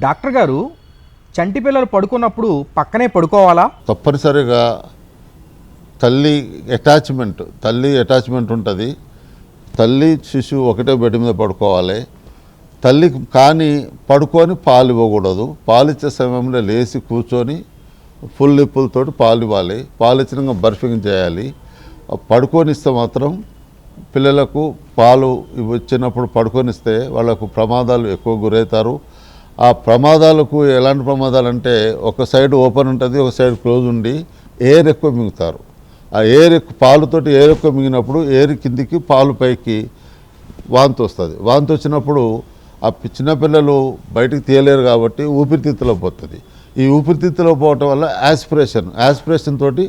Doctor గారు, చంటి పిల్లలు పడుకున్నప్పుడు పక్కనే పడుకోవాలా? తప్పనిసరిగా తల్లి అటాచ్మెంట్ ఉంటుంది. తల్లి శిశువు ఒకటే బెడ్ మీద పడుకోవాలి. తల్లి కానీ పడుకొని పాలు ఇవ్వకూడదు. పాలు ఇచ్చే సమయంలో లేచి కూర్చొని ఫుల్ నిప్పులతో పాలు ఇవ్వాలి. పాలు ఇచ్చినాక బర్ఫింగ్ చేయాలి. పడుకొని ఇస్తే మాత్రం పిల్లలకు పాలు ఇచ్చినప్పుడు పడుకొనిస్తే వాళ్ళకు ప్రమాదాలు ఎక్కువ గురవుతారు. ఆ ప్రమాదాలకు ఎలాంటి ప్రమాదాలు అంటే, ఒక సైడ్ ఓపెన్ ఉంటుంది, ఒక సైడ్ క్లోజ్ ఉండి ఎయిర్ ఎక్కువ మింగుతారు. ఆ పాలుతోటి ఎయిర్ ఎక్కువ మింగినప్పుడు ఎయిర్ కిందికి పాలు పైకి వాంతి వస్తుంది. వాంతి వచ్చినప్పుడు ఆ చిన్నపిల్లలు బయటికి తీయలేరు కాబట్టి ఊపిరితిత్తులో పోతుంది. ఈ ఊపిరితిత్తులో పోవటం వల్ల యాస్పిరేషన్ తోటి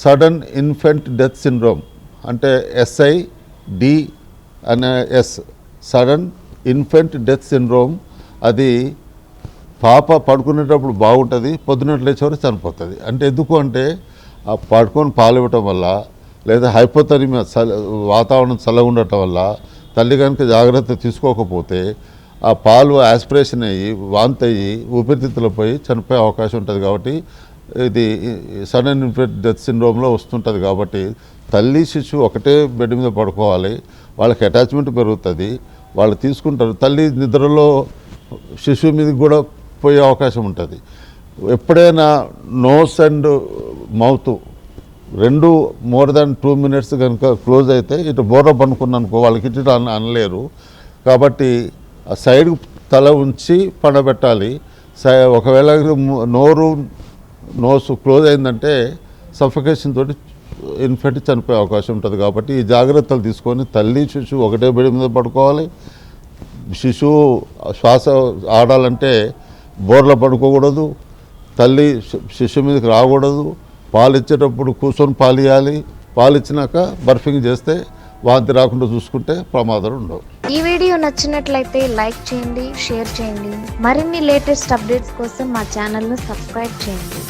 సడన్ ఇన్ఫెంట్ డెత్ సిండ్రోమ్ అంటే SID అనే సడన్ ఇన్ఫెంట్ డెత్ సిండ్రోమ్. అది పాప పడుకునేటప్పుడు బాగుంటుంది, పొద్దున్నట్లు లేచేవారు చనిపోతుంది. అంటే ఎందుకు అంటే ఆ పడుకొని పాలు ఇవ్వటం వల్ల, లేదా హైపోథర్మియా వాతావరణం చల్లగా ఉండటం వల్ల తల్లి కనుక జాగ్రత్త తీసుకోకపోతే ఆ పాలు యాస్పిరేషన్ అయ్యి వాంతి అయ్యి ఊపిరితిత్తులో పోయి చనిపోయే అవకాశం ఉంటుంది. కాబట్టి ఇది సడన్ ఇన్ఫెంట్ డెత్ సిండ్రోమ్లో వస్తుంటుంది. కాబట్టి తల్లి శిశువు ఒకటే బెడ్ మీద పడుకోవాలి. వాళ్ళకి అటాచ్మెంట్ పెరుగుతుంది, వాళ్ళు తీసుకుంటారు. తల్లి నిద్రలో శిశువు మీదకి కూడా పోయే అవకాశం ఉంటుంది. ఎప్పుడైనా నోస్ అండ్ మౌత్ రెండు మోర్ దాన్ 2 minutes కనుక క్లోజ్ అయితే ఇటు బోర్ర పనుకున్నానుకో వాళ్ళకి ఇటు అనలేరు. కాబట్టి ఆ సైడ్ తల ఉంచి పండబెట్టాలి. ఒకవేళ నోసు క్లోజ్ అయిందంటే సఫికేషన్ తోటి ఇన్ఫెక్ట్ చనిపోయే అవకాశం ఉంటుంది. కాబట్టి ఈ జాగ్రత్తలు తీసుకొని తల్లి శిశువు ఒకటే బెడ్ మీద పడుకోవాలి. శిశువు శ్వాస ఆడాలంటే బోర్లో పడుకోకూడదు, తల్లి శిశువు మీదకి రాకూడదు. పాలు ఇచ్చేటప్పుడు కూర్చొని పాలు ఇవ్వాలి. పాలు ఇచ్చినాక బర్ఫింగ్ చేస్తే వాంతి రాకుండా చూసుకుంటే ప్రమాదాలు ఉండవు. ఈ వీడియో నచ్చినట్లయితే లైక్ చేయండి, షేర్ చేయండి. మరిన్ని లేటెస్ట్ అప్డేట్స్ కోసం మా ఛానల్ను సబ్స్క్రైబ్ చేయండి.